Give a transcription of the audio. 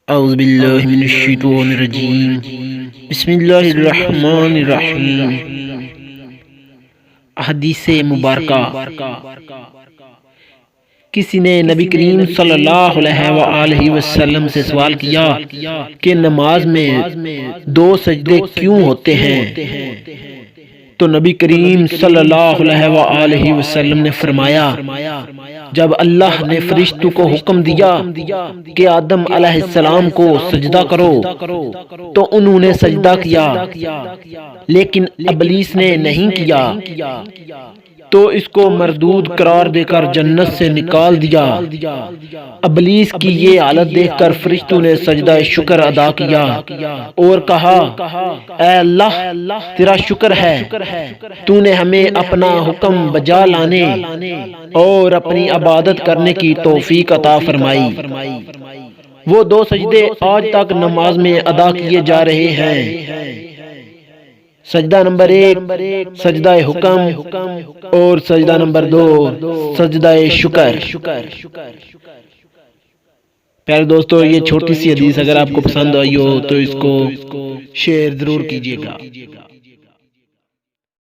اعوذ باللہ من الشیطان الرجیم بسم اللہ الرحمن الرحیم۔ حدیث مبارکہ۔ کسی نے نبی کریم صلی اللہ علیہ وآلہ وسلم سے سوال کیا کہ نماز میں 2 سجدے کیوں ہوتے ہیں؟ تو نبی کریم صلی اللہ علیہ وآلہ وسلم نے فرمایا، جب اللہ نے فرشتوں کو حکم دیا کہ آدم علیہ السلام کو سجدہ کرو تو انہوں نے سجدہ کیا، لیکن ابلیس نے نہیں کیا، تو اس کو مردود قرار دے کر جنت سے نکال دیا۔ ابلیس کی یہ حالت دیکھ کر فرشتوں نے سجدہ شکر ادا کیا اور کہا، اے اللہ، تیرا شکر ہے، تو نے ہمیں اپنا حکم بجا لانے اور اپنی عبادت کرنے کی توفیق عطا فرمائی۔ وہ 2 سجدے آج تک نماز میں ادا کیے جا رہے ہیں۔ سجدہ نمبر 1 سجدہ حکم اور سجدہ نمبر 2 سجدہ شکر۔ پیارے دوستو، یہ چھوٹی سی حدیث اگر آپ کو پسند آئی ہو تو اس کو شیئر ضرور کیجیے گا۔